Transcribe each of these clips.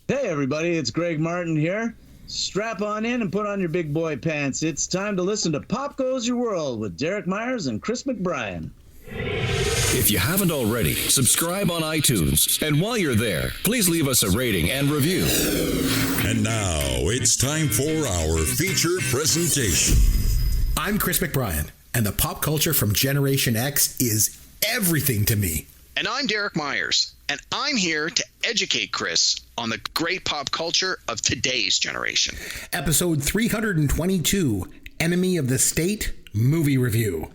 Hey everybody, it's Greg Martin here. Strap on in and put on your big boy pants. It's time to listen to Pop Goes Your World with Derek Myers and Chris McBrien. If you haven't already, subscribe on iTunes. And while you're there, please leave us a rating and review. And now it's time for our feature presentation. I'm Chris McBrien, and the pop culture from Generation X is everything to me. And I'm Derek Myers, and I'm here to educate Chris on the great pop culture of today's generation. Episode 322, Enemy of the State Movie Review.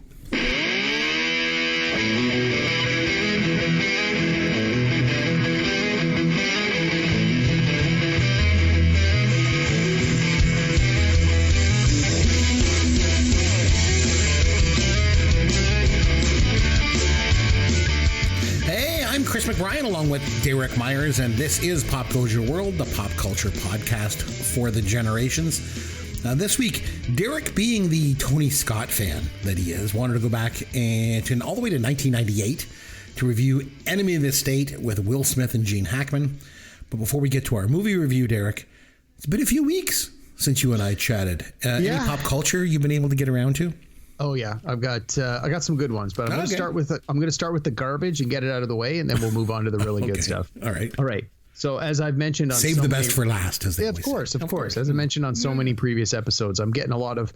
Chris McBrien along with Derek Myers, and this is Pop Goes Your World, the pop culture podcast for the generations. This week, Derek, being the Tony Scott fan that he is, wanted to go back and all the way to 1998 to review Enemy of the State with Will Smith and Gene Hackman. But before we get to our movie review, Derek, it's been a few weeks since you and I chatted. Any pop culture you've been able to get around to? Oh yeah, I got some good ones, but I'm going to start with the garbage and get it out of the way, and then we'll move on to the really good stuff. All right. So as I've mentioned, save the best for last, as they of course. As I mentioned on so many previous episodes, I'm getting a lot of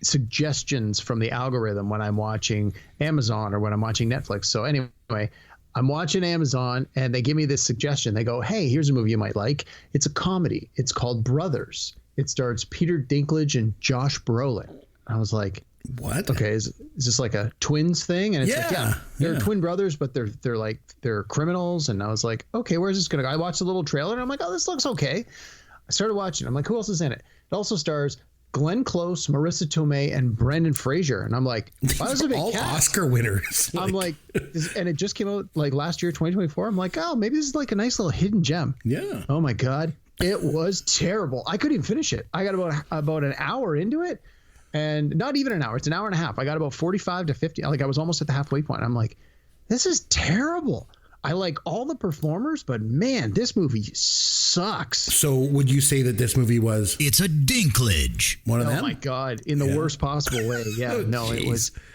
suggestions from the algorithm when I'm watching Amazon or when I'm watching Netflix. So anyway, I'm watching Amazon, and they give me this suggestion. They go, "Hey, here's a movie you might like. It's a comedy. It's called Brothers. It stars Peter Dinklage and Josh Brolin." I was like, what? Okay, is this like a twins thing? And it's they're twin brothers, but they're criminals. And I was like, okay, where's this gonna go? I watched a little trailer and I'm like, oh, this looks okay. I started watching. I'm like, who else is in it? It also stars Glenn Close, Marissa Tomei, and Brendan Fraser. And I'm like, why was it all Oscar winners? I'm like, and it just came out like last year, 2024. I'm like, oh, maybe this is like a nice little hidden gem. Yeah. Oh my God, it was terrible. I couldn't even finish it. I got about an hour into it. And not even an hour. It's an hour and a half. I got about 45 to 50. Like I was almost at the halfway point. I'm like, this is terrible. I like all the performers, but man, this movie sucks. So would you say that this movie was... It's a Dinklage. One of them? Oh my God. In the worst possible way. Yeah.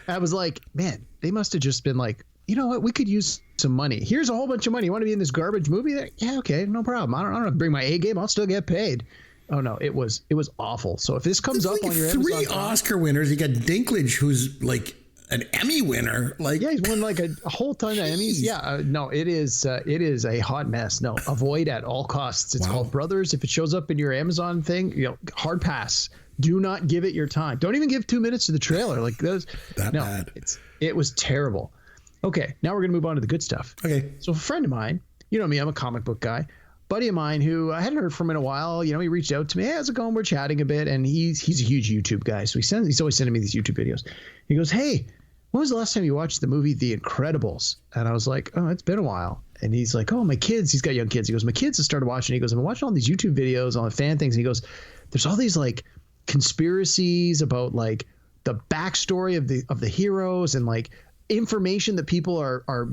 I was like, man, they must have just been like, you know what? We could use some money. Here's a whole bunch of money. You want to be in this garbage movie? Yeah, okay, no problem. I don't have to bring my A game. I'll still get paid. Oh no, it was awful. So if this comes up on your three Oscar winners, you got Dinklage, who's like an Emmy winner. Like he's won like a whole ton of Emmys. Yeah, no, it is a hot mess. No, avoid at all costs. It's called Brothers. If it shows up in your Amazon thing, hard pass. Do not give it your time. Don't even give 2 minutes to the trailer. Like those. Bad. It was terrible. Okay, now we're gonna move on to the good stuff. Okay. So a friend of mine, you know me, I'm a comic book guy. Buddy of mine who I hadn't heard from in a while, he reached out to me. Hey, how's it going? We're chatting a bit, and he's a huge YouTube guy, so he's always sending me these YouTube videos. He goes, "Hey, when was the last time you watched the movie The Incredibles?" And I was like, "Oh, it's been a while." And he's like, "Oh, my kids." He's got young kids. He goes, "My kids have started watching." He goes, "I've been watching all these YouTube videos, all the fan things." And he goes, "There's all these like conspiracies about like the backstory of the heroes and like information that people are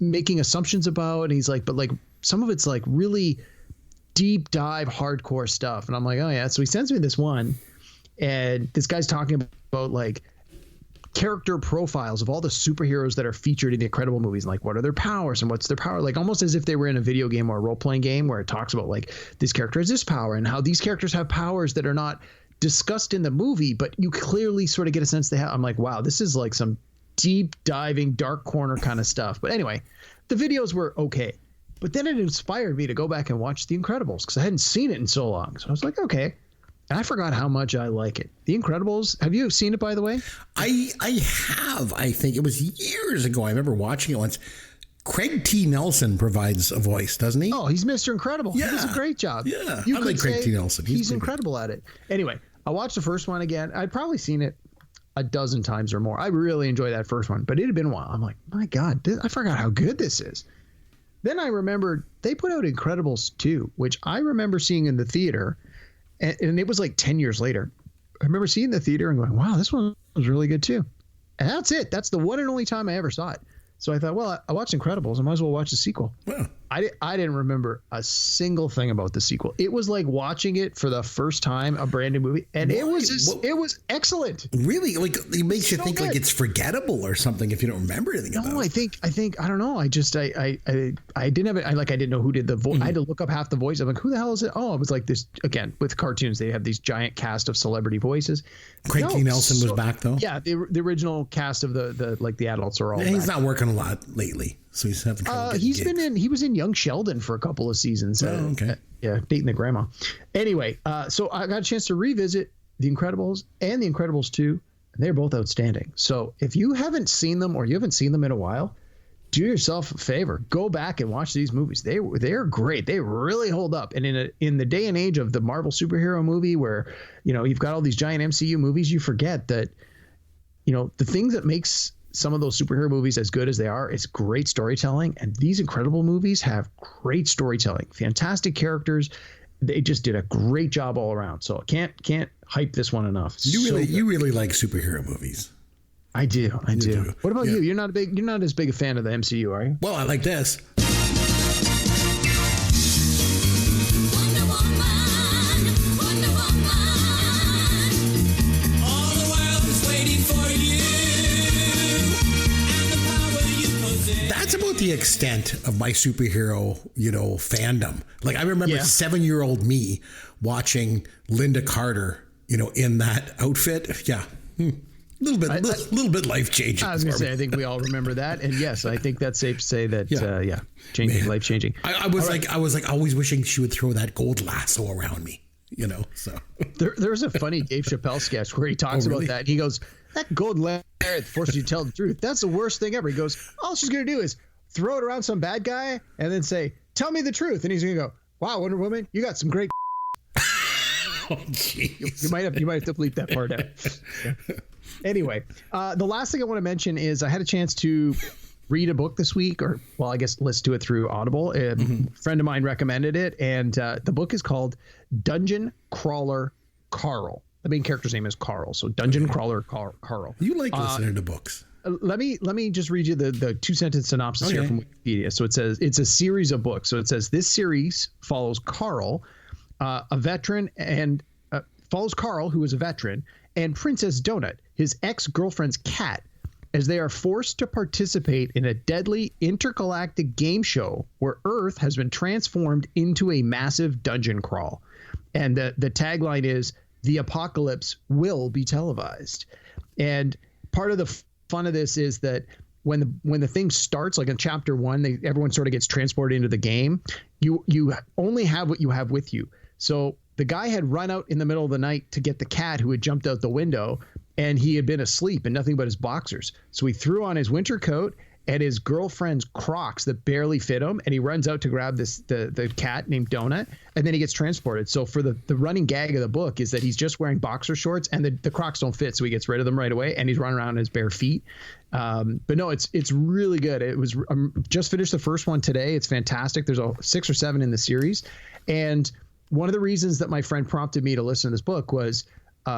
making assumptions about." And he's like, "But like some of it's like really deep dive hardcore stuff." And I'm like, oh yeah. So he sends me this one, and this guy's talking about like character profiles of all the superheroes that are featured in the Incredible movies, and like what are their powers and what's their power, like almost as if they were in a video game or a role-playing game where it talks about like this character has this power and how these characters have powers that are not discussed in the movie, but you clearly sort of get a sense they have. I'm like, wow, this is like some deep diving dark corner kind of stuff. But anyway, the videos were okay. But then it inspired me to go back and watch The Incredibles because I hadn't seen it in so long. So I was like, okay. And I forgot how much I like it. The Incredibles. Have you seen it, by the way? I have. I think it was years ago. I remember watching it once. Craig T. Nelson provides a voice, doesn't he? Oh, he's Mr. Incredible. Yeah. He does a great job. Yeah. I like Craig T. Nelson. He's incredible at it. Anyway, I watched the first one again. I'd probably seen it a dozen times or more. I really enjoyed that first one, but it had been a while. I'm like, my God, I forgot how good this is. Then I remembered they put out Incredibles 2, which I remember seeing in the theater, and it was like 10 years later. I remember seeing the theater and going, wow, this one was really good too. And that's it. That's the one and only time I ever saw it. So I thought, well, I watched Incredibles. I might as well watch the sequel. Wow. I didn't remember a single thing about the sequel. It was like watching it for the first time, a brand new movie, and it was excellent. Really, like it makes you think good. like it's forgettable or something if you don't remember anything about it. No, I think I don't know. I didn't have it. I didn't know who did the voice. I had to look up half the voice. I'm like, who the hell is it? Oh, it was like this again with cartoons. They have these giant cast of celebrity voices. Craig T. Nelson was back though. Yeah, the original cast of the adults are all. He's back. not working a lot lately, so he's having trouble. He was in Young Sheldon for a couple of seasons. Okay. Yeah, dating the grandma. Anyway, so I got a chance to revisit The Incredibles and The Incredibles 2, and they're both outstanding. So if you haven't seen them or you haven't seen them in a while, do yourself a favor. Go back and watch these movies. They're great. They really hold up. And in the day and age of the Marvel superhero movie where, you've got all these giant MCU movies, you forget that, the things that makes some of those superhero movies as good as they are, it's great storytelling. And these incredible movies have great storytelling, fantastic characters. They just did a great job all around. So can't hype this one enough. You really like superhero movies. I do. What about you? You're not as big a fan of the MCU, are you? Well, I like this. That's about the extent of my superhero, fandom. Like I remember 7-year-old me watching Linda Carter, in that outfit. Yeah. A little bit life changing. I was going to say, I think we all remember that, and yes, I think that's safe to say that. Life changing. I was always wishing she would throw that gold lasso around me. So there's a funny Dave Chappelle sketch where he talks about that. And he goes, "That gold lasso forces you to tell the truth. That's the worst thing ever." He goes, "All she's going to do is throw it around some bad guy and then say, 'Tell me the truth,' and he's going to go, 'Wow, Wonder Woman, you got some great.'" Oh, jeez. You might have to bleep that part out. Yeah. Anyway, the last thing I want to mention is I had a chance to read a book this week, I guess listen to it through Audible. A friend of mine recommended it, and the book is called Dungeon Crawler Carl. The main character's name is Carl, so Dungeon Crawler Carl. You like listening to books. Let me just read you the 2-sentence synopsis here from Wikipedia. So it says it's a series of books. So it says this series follows Carl, a veteran, and follows Carl, who is a veteran, and Princess Donut, his ex-girlfriend's cat, as they are forced to participate in a deadly intergalactic game show where Earth has been transformed into a massive dungeon crawl. And the tagline is, "The apocalypse will be televised." And part of the fun of this is that when the thing starts, like in chapter 1, everyone sort of gets transported into the game. You only have what you have with you. So the guy had run out in the middle of the night to get the cat who had jumped out the window, and he had been asleep in nothing but his boxers. So he threw on his winter coat and his girlfriend's Crocs that barely fit him, and he runs out to grab the cat named Donut, and then he gets transported. So for the running gag of the book is that he's just wearing boxer shorts, and the Crocs don't fit, so he gets rid of them right away, and he's running around in his bare feet. But no, it's really good. It was just finished the first one today. It's fantastic. There's 6 or 7 in the series, and one of the reasons that my friend prompted me to listen to this book was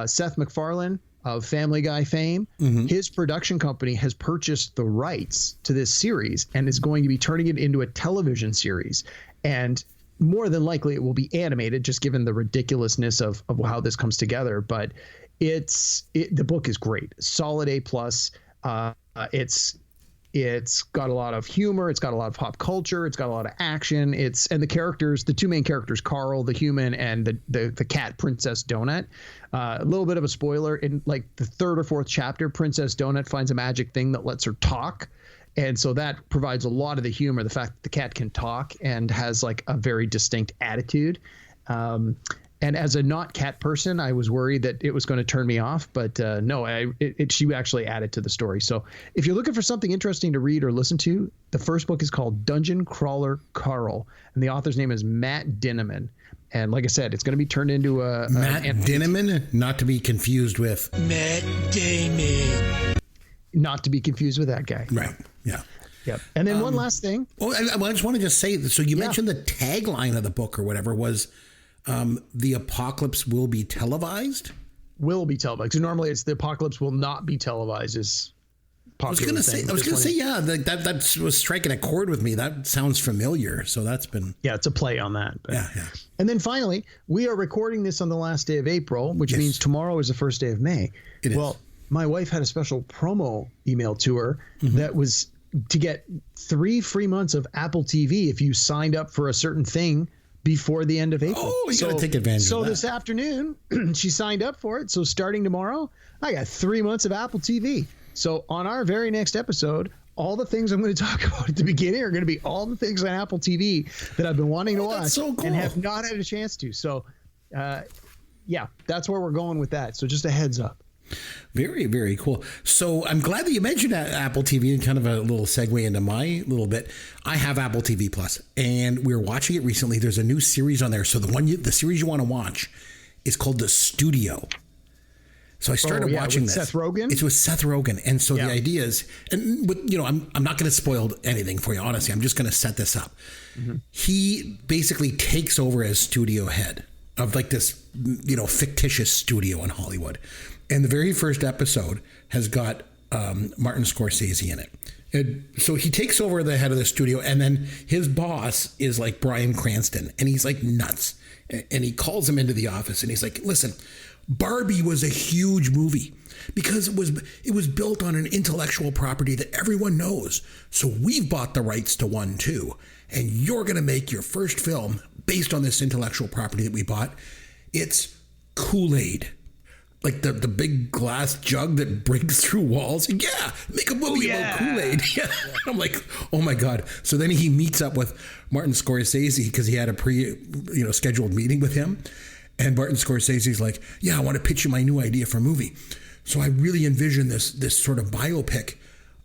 Seth MacFarlane of Family Guy fame. His production company has purchased the rights to this series and is going to be turning it into a television series. And more than likely it will be animated, just given the ridiculousness of how this comes together. But the book is great. Solid A+. It's got a lot of humor. It's got a lot of pop culture. It's got a lot of action. And the characters, the 2 main characters, Carl, the human, and the cat, Princess Donut. A little bit of a spoiler, in like the 3rd or 4th chapter, Princess Donut finds a magic thing that lets her talk. And so that provides a lot of the humor, the fact that the cat can talk and has like a very distinct attitude. And as a not cat person, I was worried that it was going to turn me off, but no, she actually added to the story. So if you're looking for something interesting to read or listen to, the first book is called Dungeon Crawler Carl, and the author's name is Matt Dinniman. And like I said, it's going to be turned into a Matt Dinniman, not to be confused with Matt Damon. Not to be confused with that guy. Right. Yeah. Yep. And then one last thing. Oh, I just want to say, so you mentioned the tagline of the book or whatever was, the apocalypse will be televised? Will be televised. So normally it's the apocalypse will not be televised is popular thing. I was gonna say, yeah, that was striking a chord with me. That sounds familiar. So that's been it's a play on that. But. Yeah. And then finally, we are recording this on the last day of April, which means tomorrow is the first day of May. It is. Well, my wife had a special promo email to her that was to get 3 free months of Apple TV if you signed up for a certain thing before the end of April. Oh, you got to take advantage of that. So this afternoon, she signed up for it. So starting tomorrow, I got 3 months of Apple TV. So on our very next episode, all the things I'm going to talk about at the beginning are going to be all the things on Apple TV that I've been wanting to watch and have not had a chance to. So, that's where we're going with that. So just a heads up. Very, very cool. So I'm glad that you mentioned Apple TV, and kind of a little segue into my little bit. I have Apple TV Plus, and we were watching it recently. There's a new series on there. So the series you want to watch is called The Studio. So I started watching this. Seth Rogen? It's with Seth Rogen. And so the idea is, and with, I'm not going to spoil anything for you, honestly. I'm just going to set this up. Mm-hmm. He basically takes over as studio head of like this, fictitious studio in Hollywood. And the very first episode has got Martin Scorsese in it. And so he takes over the head of the studio, and then his boss is like Bryan Cranston, and he's like nuts. And he calls him into the office, and he's like, listen, Barbie was a huge movie because it was built on an intellectual property that everyone knows. So we've bought the rights to one too. And you're going to make your first film based on this intellectual property that we bought. It's Kool-Aid. Like the big glass jug that breaks through walls. Yeah, make a movie about Kool-Aid. Yeah. I'm like, oh my God. So then he meets up with Martin Scorsese because he had a scheduled meeting with him. And Martin Scorsese's like, yeah, I want to pitch you my new idea for a movie. So I really envision this sort of biopic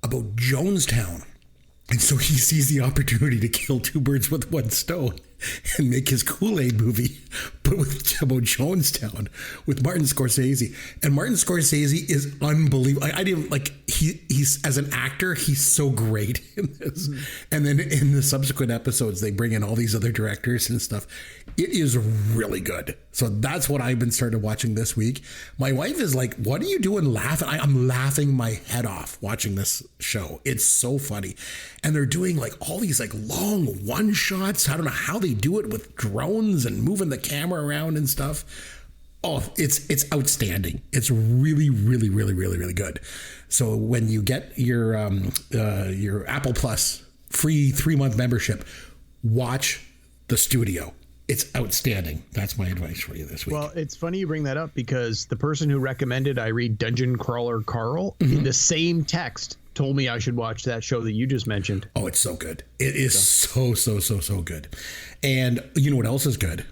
about Jonestown. And so he sees the opportunity to kill 2 birds with 1 stone and make his Kool-Aid movie, but about Jonestown with Martin Scorsese. And Martin Scorsese is unbelievable. I didn't like he's as an actor, he's so great in this. Mm-hmm. And then in the subsequent episodes, they bring in all these other directors and stuff. It is really good. So that's what I've been started watching this week. My wife is like, what are you doing laughing? I'm laughing my head off watching this show. It's so funny. And they're doing like all these like long one shots. I don't know how they do it with drones and moving the camera around and stuff. Oh, it's outstanding. It's really, really, really, really, really good. So when you get your Apple Plus free 3-month membership, watch The Studio. It's outstanding. That's my advice for you this week. Well, it's funny you bring that up because the person who recommended I read Dungeon Crawler Carl in the same text told me I should watch that show that you just mentioned. Oh, it's so good. It is so good. And you know what else is good?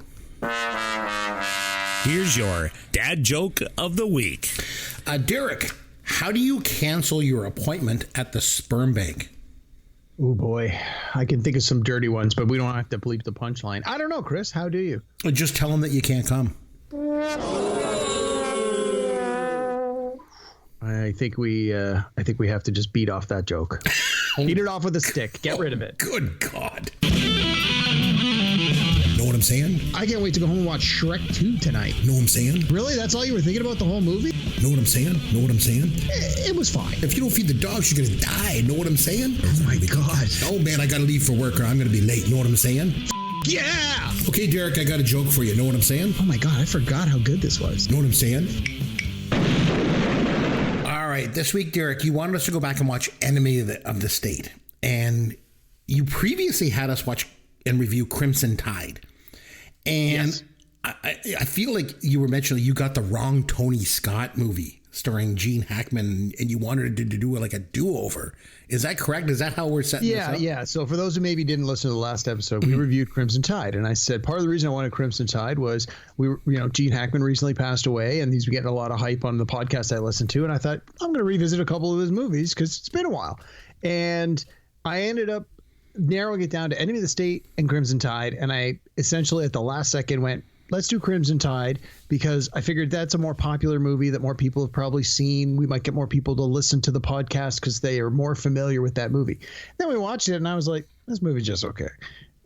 Here's your dad joke of the week. Derek, how do you cancel your appointment at the sperm bank? Oh boy, I can think of some dirty ones, but we don't have to bleep the punchline. I don't know, Chris. How do you? Just tell them that you can't come. I think we have to just beat off that joke. Beat it off with a stick. Get rid of it. Good God. Know what I'm saying? I can't wait to go home and watch Shrek 2 tonight. Know what I'm saying? Really? That's all you were thinking about the whole movie? Know what I'm saying? Know what I'm saying? It was fine. If you don't feed the dogs, you're going to die. Know what I'm saying? Oh my God. Oh man, I got to leave for work or I'm going to be late. Know what I'm saying? Yeah! Okay, Derek, I got a joke for you. Know what I'm saying? Oh my God, I forgot how good this was. Know what I'm saying? All right, this week, Derek, you wanted us to go back and watch Enemy of the State. And you previously had us watch and review Crimson Tide. And yes. I feel like you were mentioning you got the wrong Tony Scott movie starring Gene Hackman and you wanted to do like a do-over. Is that correct? Is that how we're setting this up? Yeah. So for those who maybe didn't listen to the last episode, we reviewed Crimson Tide. And I said part of the reason I wanted Crimson Tide was Gene Hackman recently passed away and he's getting a lot of hype on the podcast I listened to. And I thought, I'm going to revisit a couple of his movies because it's been a while. And I ended up narrowing it down to Enemy of the State and Crimson Tide. And I essentially at the last second went, let's do Crimson Tide because I figured that's a more popular movie that more people have probably seen. We might get more people to listen to the podcast because they are more familiar with that movie. Then we watched it and I was like, this movie's just okay.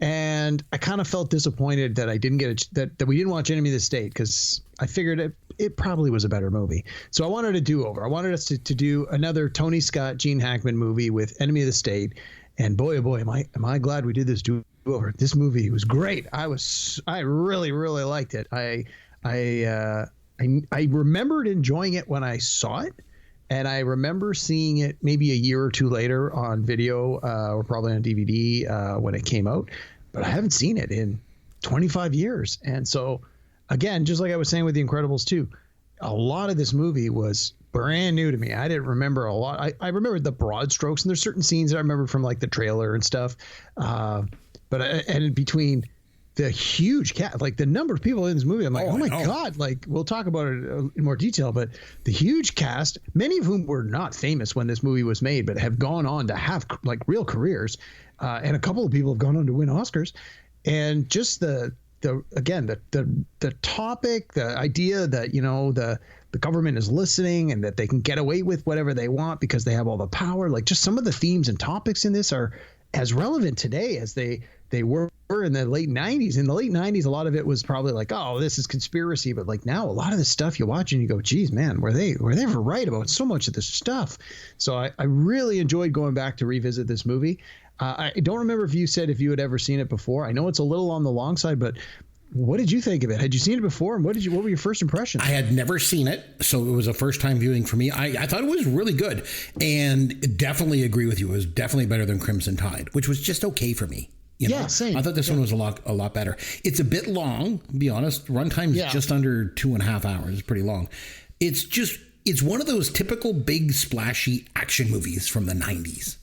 And I kind of felt disappointed that I didn't get that we didn't watch Enemy of the State because I figured it probably was a better movie. So I wanted a do-over. I wanted us to do another Tony Scott, Gene Hackman movie with Enemy of the State. And boy, oh boy, am I glad we did this do-over. This movie was great. I really, really liked it. I remembered enjoying it when I saw it. And I remember seeing it maybe a year or two later on video or probably on DVD when it came out. But I haven't seen it in 25 years. And so, again, just like I was saying with The Incredibles 2, a lot of this movie was brand new to me. I didn't remember a lot. I remember the broad strokes, and there's certain scenes that I remember from like the trailer and stuff. And between the huge cast, like the number of people in this movie, I'm like, oh my God, like we'll talk about it in more detail, but the huge cast, many of whom were not famous when this movie was made, but have gone on to have like real careers. And a couple of people have gone on to win Oscars, and just the topic, the idea that, you know, the government is listening and that they can get away with whatever they want because they have all the power. Like just some of the themes and topics in this are as relevant today as they were in the late 90s. In the late 90s, a lot of it was probably like, oh, this is conspiracy. But like now, a lot of the stuff you watch and you go, geez, man, were they ever right about so much of this stuff? So I really enjoyed going back to revisit this movie. I don't remember if you said if you had ever seen it before. I know it's a little on the long side, but what did you think of it? Had you seen it before? And what were your first impressions? I had never seen it, so it was a first time viewing for me. I thought it was really good, and definitely agree with you. It was definitely better than Crimson Tide, which was just okay for me. You know? Yeah, same. I thought this one was a lot better. It's a bit long, to be honest. Runtime's just under 2.5 hours. It's pretty long. It's one of those typical big splashy action movies from the 90s.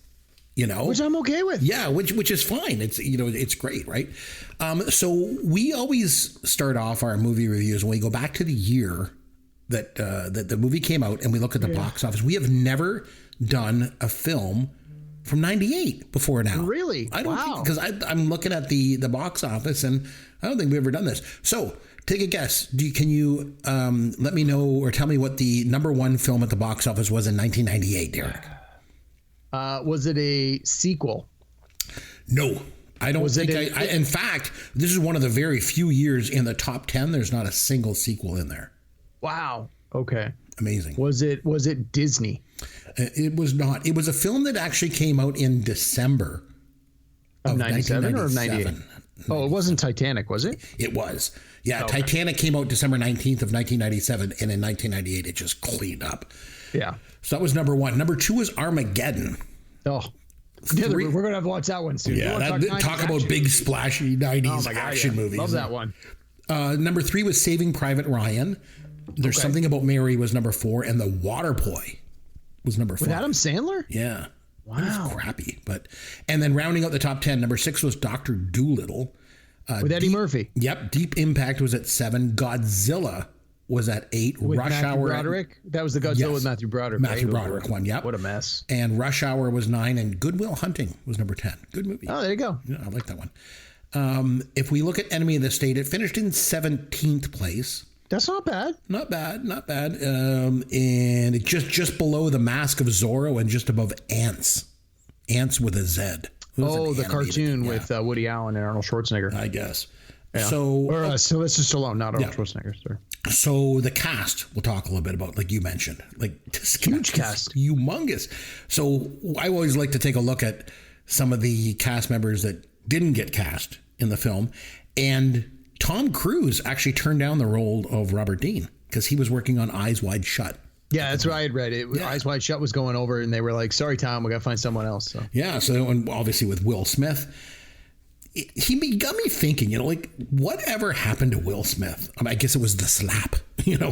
You know, which I'm okay with. Yeah, which is fine. It's, you know, it's great, right? So we always start off our movie reviews when we go back to the year that the movie came out and we look at the box office. We have never done a film from 98 before now. Really? I don't think, because I'm looking at the box office and I don't think we've ever done this. So take a guess. Can you let me know or tell me what the number one film at the box office was in 1998, Derek? Was it a sequel? No, I don't think in fact, this is one of the very few years in the top 10. There's not a single sequel in there. Wow. Okay. Amazing. Was it Disney? It was not. It was a film that actually came out in December of 97 or of 98? Oh, it wasn't Titanic, was it? It was. Yeah. Okay. Titanic came out December 19th of 1997. And in 1998, it just cleaned up. Yeah. So that was number one. Number two was Armageddon. Oh, we're going to have to watch that one soon. Yeah, talk about big splashy 90s action movies. Love that one. Number three was Saving Private Ryan. There's Something About Mary was number four, and The Waterboy was number five. With Adam Sandler? Yeah. Wow. It was crappy. And then rounding out the top 10, number 6 was Dr. Dolittle. With Eddie Murphy. Yep. Deep Impact was at 7. Godzilla was at 8. With Rush Matthew Hour. Broderick? That was the Godzilla with Matthew Broderick. Matthew Broderick one, yep. What a mess. And Rush Hour was 9, and Good Will Hunting was number 10. Good movie. Oh, there you go. Yeah, I like that one. If we look at Enemy of the State, it finished in 17th place. That's not bad. Not bad. And it just below The Mask of Zorro and just above Ants. Ants with a Z. The cartoon with Woody Allen and Arnold Schwarzenegger. I guess. Yeah. Sylvester Stallone, not Arnold Schwarzenegger. Sorry. So the cast, we'll talk a little bit about, like you mentioned, like this huge cast, humongous. So I always like to take a look at some of the cast members that didn't get cast in the film, and Tom Cruise actually turned down the role of Robert Dean because he was working on Eyes Wide Shut. Yeah, that's what I had read. Eyes Wide Shut was going over, and they were like, "Sorry, Tom, we got to find someone else." So. Yeah, and obviously with Will Smith. He got me thinking, like, whatever happened to Will Smith? I mean, I guess it was the slap,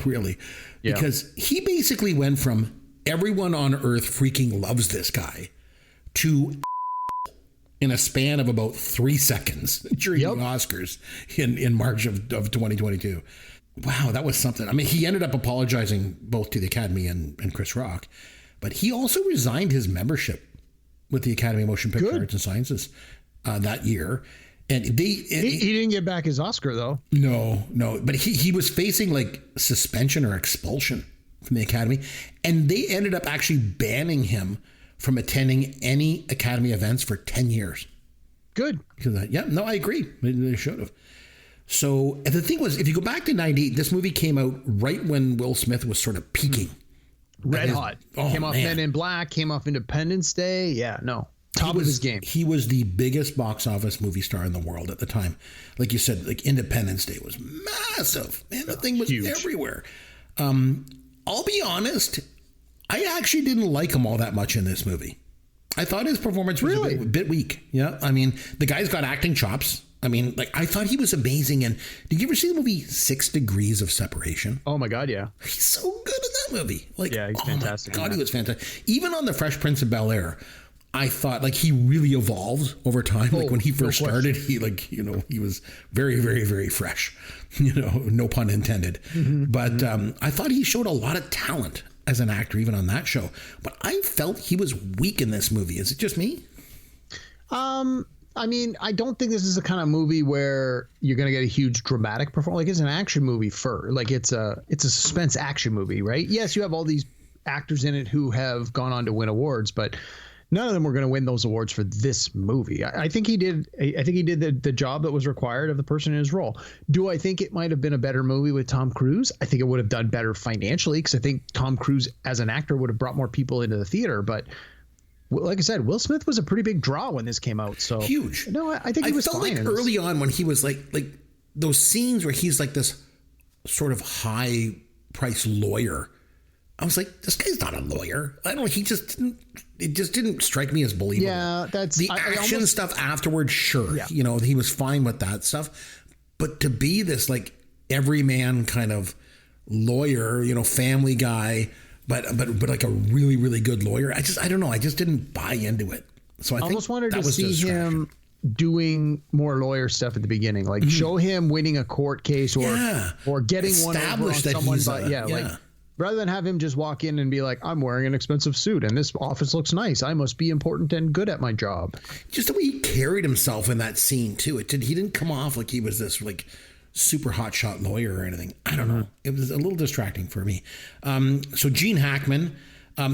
really. Yeah. Because he basically went from everyone on earth freaking loves this guy to in a span of about 3 seconds during the Oscars in March of 2022. Wow, that was something. I mean, he ended up apologizing both to the Academy and Chris Rock, but he also resigned his membership with the Academy of Motion Picture Arts and Sciences that year. And he didn't get back his Oscar though. No, but he was facing like suspension or expulsion from the Academy, and they ended up actually banning him from attending any Academy events for 10 years. Good. Because I agree. They should have. So and the thing was, if you go back to 98, this movie came out right when Will Smith was sort of peaking. Red hot. Came off man. Men in Black, came off Independence Day. Yeah, no. Top of his game. He was the biggest box office movie star in the world at the time. Like you said, like Independence Day was massive. Man, the thing was huge. everywhere. I'll be honest, I actually didn't like him all that much in this movie. I thought his performance was a bit weak. Yeah, I mean, the guy's got acting chops. I mean, like, I thought he was amazing. And did you ever see the movie 6 Degrees of Separation? Oh my God, yeah. He's so good in that movie. Like, yeah, he's fantastic. God, he was fantastic. Even on The Fresh Prince of Bel-Air, I thought like he really evolved over time. Like when he first started, he he was very, very, very fresh. No pun intended. Mm-hmm. But I thought he showed a lot of talent as an actor, even on that show. But I felt he was weak in this movie. Is it just me? I mean, I don't think this is the kind of movie where you're going to get a huge dramatic performance. Like, it's an action movie it's a suspense action movie, right? Yes, you have all these actors in it who have gone on to win awards, but none of them were going to win those awards for this movie. I think he did. I think he did the job that was required of the person in his role. Do I think it might have been a better movie with Tom Cruise? I think it would have done better financially because I think Tom Cruise as an actor would have brought more people into the theater, but like I said, Will Smith was a pretty big draw when this came out. So huge. No, I think he was fine. I felt like early on when he was like those scenes where he's like this sort of high price lawyer. I was like, this guy's not a lawyer. I don't know. It just didn't strike me as believable. Yeah, that's the action stuff afterwards. Sure. Yeah. He was fine with that stuff, but to be this like everyman kind of lawyer, family guy, but like a really, really good lawyer. I don't know. I just didn't buy into it. So I almost wanted to see him doing more lawyer stuff at the beginning, like show him winning a court case or getting one over on someone. Like rather than have him just walk in and be like, I'm wearing an expensive suit and this office looks nice. I must be important and good at my job. Just the way he carried himself in that scene too. He didn't come off like he was this like super hotshot lawyer or anything. I don't know. It was a little distracting for me. So Gene Hackman,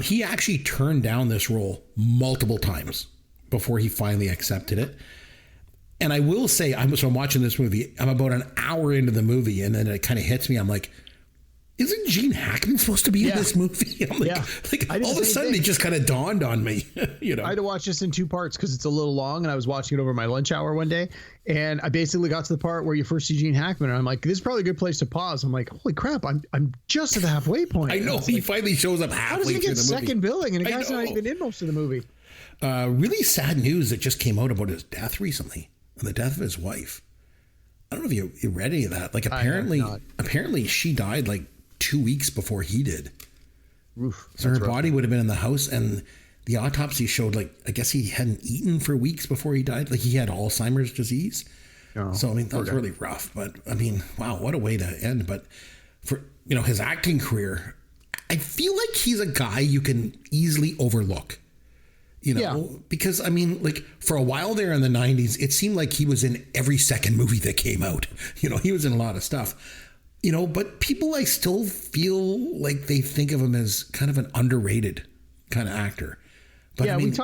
he actually turned down this role multiple times before he finally accepted it. And I will say, I'm watching this movie. I'm about an hour into the movie, and then it kind of hits me. I'm like, isn't Gene Hackman supposed to be in this movie? I'm like all of a sudden it just kind of dawned on me. I had to watch this in 2 parts because it's a little long, and I was watching it over my lunch hour one day, and I basically got to the part where you first see Gene Hackman, and I'm like, this is probably a good place to pause. I'm like, holy crap, I'm just at the halfway point. I know, he finally shows up halfway through the movie. How does he get second billing, and the guy's not even in most of the movie? Really sad news that just came out about his death recently, and the death of his wife. I don't know if you read any of that. Like apparently she died like 2 weeks before he did. Oof, so her body would have been in the house, and the autopsy showed like I guess he hadn't eaten for weeks before he died. Like he had Alzheimer's disease. Oh, so I mean that was really rough. But I mean, wow, what a way to end. But for his acting career, I feel like he's a guy you can easily overlook. Because I mean, like for a while there in the 90s, it seemed like he was in every second movie that came out. He was in a lot of stuff. But people I still feel like they think of him as kind of an underrated kind of actor. But yeah, I mean, we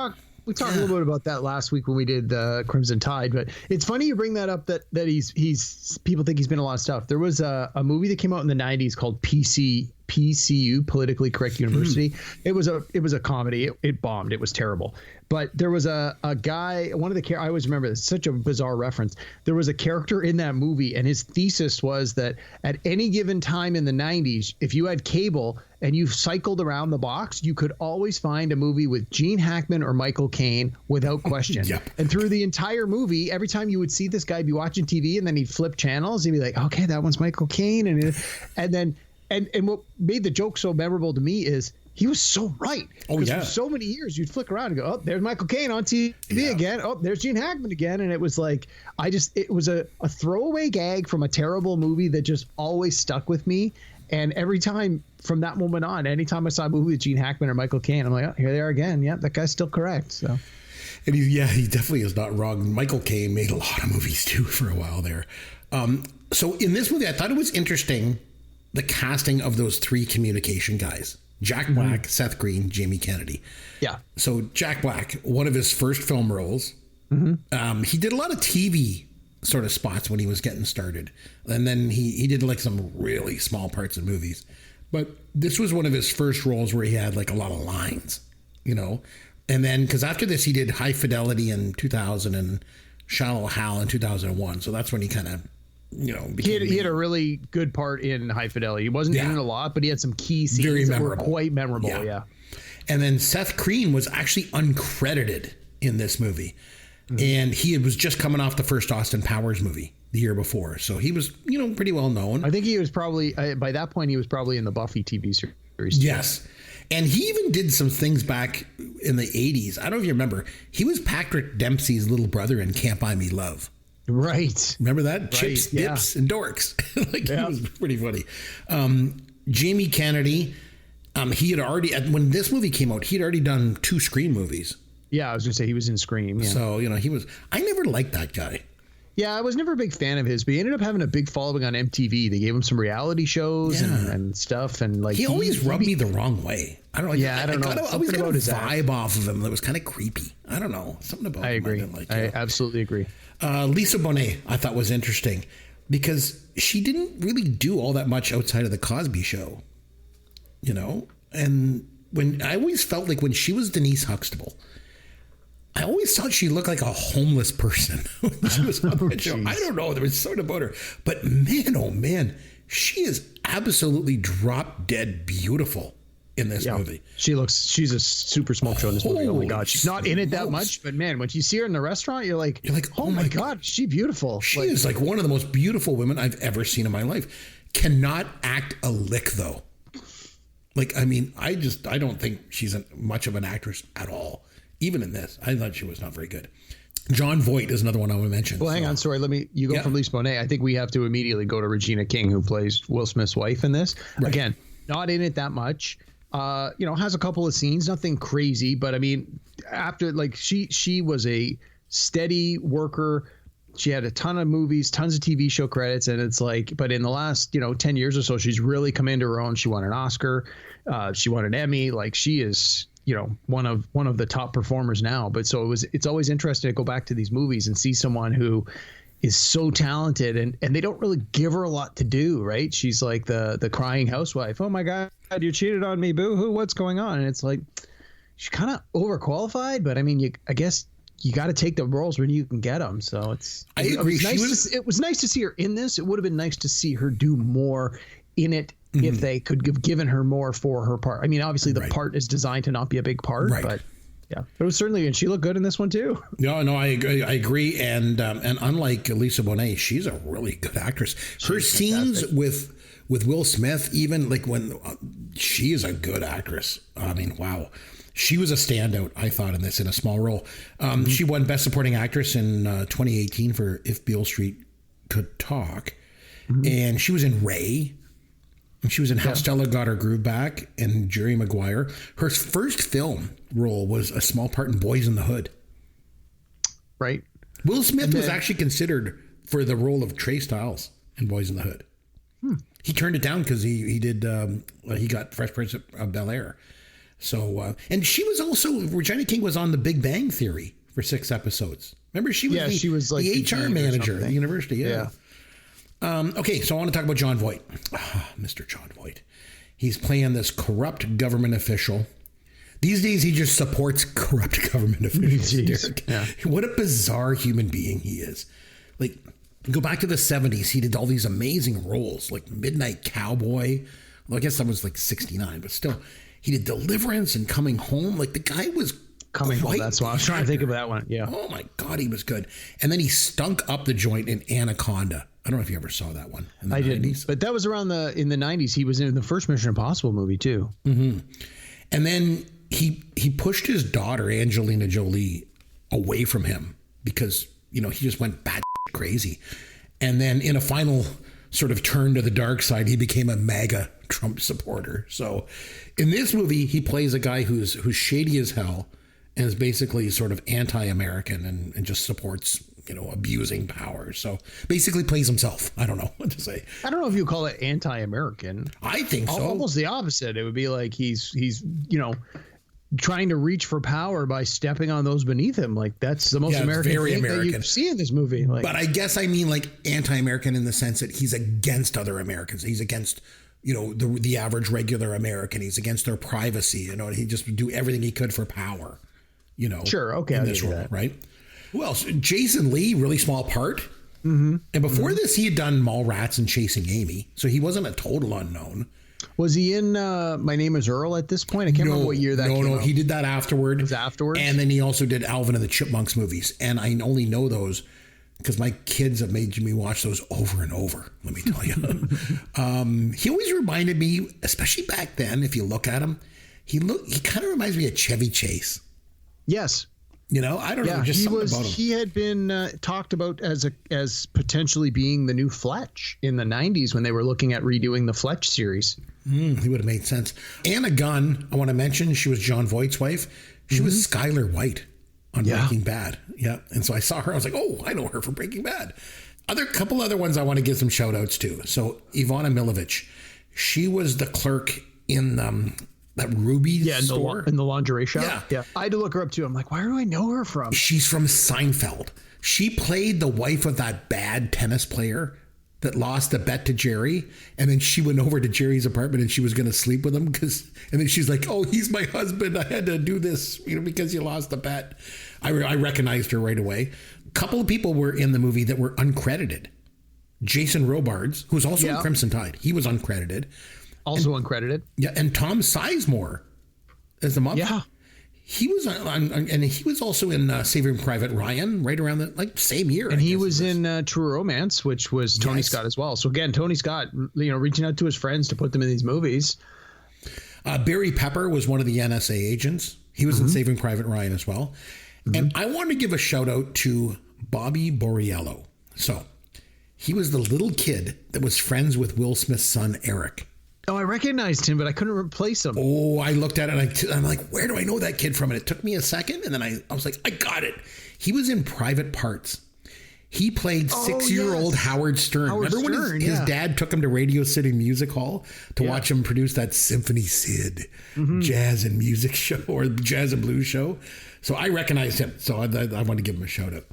talked a little bit about that last week when we did Crimson Tide. But it's funny you bring that up that he's people think he's been in a lot of stuff. There was a movie that came out in the 90s called PCU, Politically Correct University. It was a comedy. It bombed. It was terrible. But there was a guy, one of the I always remember this, such a bizarre reference. There was a character in that movie, and his thesis was that at any given time in the 90s, if you had cable and you cycled around the box, you could always find a movie with Gene Hackman or Michael Caine without question. Yep. And through the entire movie, every time you would see this guy be watching TV and then he'd flip channels, he'd be like, okay, that one's Michael Caine. And what made the joke so memorable to me is he was so right. Oh, yeah. For so many years, you'd flick around and go, oh, there's Michael Caine on TV again. Oh, there's Gene Hackman again. And it was like, it was a throwaway gag from a terrible movie that just always stuck with me. And every time from that moment on, anytime I saw a movie with Gene Hackman or Michael Caine, I'm like, oh, here they are again. Yeah, that guy's still correct. So. And he definitely is not wrong. Michael Caine made a lot of movies too for a while there. So in this movie, I thought it was interesting, the casting of those 3 communication guys. Jack Black, Seth Green, Jamie Kennedy. Yeah. So Jack Black, one of his first film roles, he did a lot of TV sort of spots when he was getting started. And then he did like some really small parts in movies. But this was one of his first roles where he had like a lot of lines, you know. And then, because after this, he did High Fidelity in 2000 and Shallow Hal in 2001. So that's when he kind of, you know, he had a really good part in High Fidelity. He wasn't in it a lot, but he had some key scenes that were quite memorable. Yeah. And then Seth Green was actually uncredited in this movie. Mm-hmm. And he was just coming off the first Austin Powers movie the year before. So he was, you know, pretty well known. I think he was probably, by that point, he was probably in the Buffy TV series. Yes. And he even did some things back in the 80s. I don't know if you remember. He was Patrick Dempsey's little brother in Can't Buy Me Love. Right. Remember that? Right, Chips, Dips, and Dorks. Like, yeah. He was pretty funny. Jamie Kennedy, he had already, when this movie came out, he'd already done 2 Scream movies. Yeah, I was going to say he was in Scream. Yeah. So, you know, I never liked that guy. Yeah, I was never a big fan of his, but he ended up having a big following on MTV. They gave him some reality shows and stuff, and like he always rubbed me the wrong way. I don't know. Yeah, I don't know. I always got a vibe off of him that was kind of creepy. I don't know, something about him. I agree. I absolutely agree. Lisa Bonet, I thought was interesting because she didn't really do all that much outside of the Cosby Show, you know. And when I always felt like when she was Denise Huxtable, I always thought she looked like a homeless person when she was on that show. I don't know. There was something about her. But man, oh man, she is absolutely drop dead beautiful in this movie. She's a super smoke show in this movie. Oh my God. She's not in it that much, but man, when you see her in the restaurant, you're like, oh my God, she's beautiful. She is like one of the most beautiful women I've ever seen in my life. Cannot act a lick though. Like, I mean, I don't think she's much of an actress at all. Even in this, I thought she was not very good. John Voight is another one I want to mention. Well, hang on. Sorry. You go from Lisa Bonet. I think we have to immediately go to Regina King, who plays Will Smith's wife in this. Right. Again, not in it that much. You know, has a couple of scenes, nothing crazy, but I mean, after like she was a steady worker. She had a ton of movies, tons of TV show credits, and it's like, but in the last, 10 years or so, she's really come into her own. She won an Oscar. She won an Emmy. Like she is, one of the top performers now. But so it's always interesting to go back to these movies and see someone who is so talented and they don't really give her a lot to do, right? She's like the crying housewife. Oh my God, you cheated on me. Boo hoo. What's going on? And it's like, she's kind of overqualified, but I mean, I guess you got to take the roles when you can get them. So I agree. It was nice to see her in this. It would have been nice to see her do more in it if they could have given her more for her part. I mean, obviously the part is designed to not be a big part, but yeah, it was certainly, and she looked good in this one too. No, I agree. And unlike Lisa Bonet, she's a really good actress. Her scenes with Will Smith, even like when she is a good actress. I mean, wow. She was a standout, I thought, in this, in a small role. She won Best Supporting Actress in 2018 for If Beale Street Could Talk. And she was in Ray. And she was in How Stella Got Her Groove Back and Jerry Maguire. Her first film role was a small part in Boys in the Hood. Right. Will Smith was actually considered for the role of Trey Styles in Boys in the Hood. He turned it down because he got Fresh Prince of Bel-Air. So, and she was also, Regina King was on The Big Bang Theory for 6 episodes. Remember, she was like the HR manager at the university. Yeah. Okay, so I want to talk about John Voight. Mr. John Voight. He's playing this corrupt government official. These days, he just supports corrupt government officials, Derek. Yeah. What a bizarre human being he is. Like, go back to the 70s. He did all these amazing roles, like Midnight Cowboy. Well, I guess that was like 69, but still. He did Deliverance and Coming Home. Like, the guy was Coming Home. That's why I was trying to think of that one. Yeah. Oh my God, he was good. And then he stunk up the joint in Anaconda. I don't know if you ever saw that one. In the 90s. Didn't. But that was around in the 90s. He was in the first Mission Impossible movie too. And then he pushed his daughter Angelina Jolie away from him because he just went bat crazy. And then in a final sort of turn to the dark side, he became a MAGA Trump supporter. So in this movie, he plays a guy who's shady as hell and is basically sort of anti-American and just supports, abusing power. So basically plays himself. I don't know what to say. I don't know if you call it anti-American. I think so. Almost the opposite. It would be like he's trying to reach for power by stepping on those beneath him. Like, that's the most American thing that you see in this movie. Like, but I guess I mean like anti-American in the sense that he's against other Americans. He's against, you know, the average regular American. He's against their privacy. You know, and he just would do everything he could for power. You know, sure, okay, in this role, right? Who else? Jason Lee, really small part. Mm-hmm. And before this, he had done Mallrats and Chasing Amy, so he wasn't a total unknown. Was he in My Name Is Earl at this point? I can't remember what year that came out. No, he did that afterward. It was afterwards? And then he also did Alvin and the Chipmunks movies. And I only know those because my kids have made me watch those over and over, let me tell you. He always reminded me, especially back then, if you look at him, he kind of reminds me of Chevy Chase. Yes. You know, I don't know, just something about him. He had been talked about as potentially being the new Fletch in the 90s when they were looking at redoing the Fletch series. He would have made sense. Anna Gunn, I want to mention, she was John Voight's wife. She was Skylar White on Breaking Bad. Yeah. And so I saw her. I was like, oh, I know her from Breaking Bad. Couple other ones I want to give some shout outs to. So Ivana Milovic, she was the clerk in that Ruby store. In the lingerie shop. Yeah. I had to look her up too. I'm like, where do I know her from? She's from Seinfeld. She played the wife of that bad tennis player that lost a bet to Jerry. And then she went over to Jerry's apartment and she was going to sleep with him and then she's like, oh, he's my husband. I had to do this, you know, because you lost the bet. I recognized her right away. A couple of people were in the movie that were uncredited. Jason Robards, who's also in Crimson Tide. He was uncredited. Also uncredited. Yeah, and Tom Sizemore as the mother. Yeah. He was and he was also in Saving Private Ryan right around the same year. And he was in True Romance, which was Tony Scott as well. So again, Tony Scott, you know, reaching out to his friends to put them in these movies. Barry Pepper was one of the NSA agents. He was in Saving Private Ryan as well. And I want to give a shout out to Bobby Borriello. So he was the little kid that was friends with Will Smith's son, Eric. Oh, I recognized him, but I couldn't replace him. Oh, I looked at it and I'm like, where do I know that kid from? And it took me a second. And then I was like, I got it. He was in Private Parts. He played 6-year-old Howard Stern. Remember when his dad took him to Radio City Music Hall to watch him produce that Symphony Sid jazz and music show or jazz and blues show? So I recognized him. So I want to give him a shout out.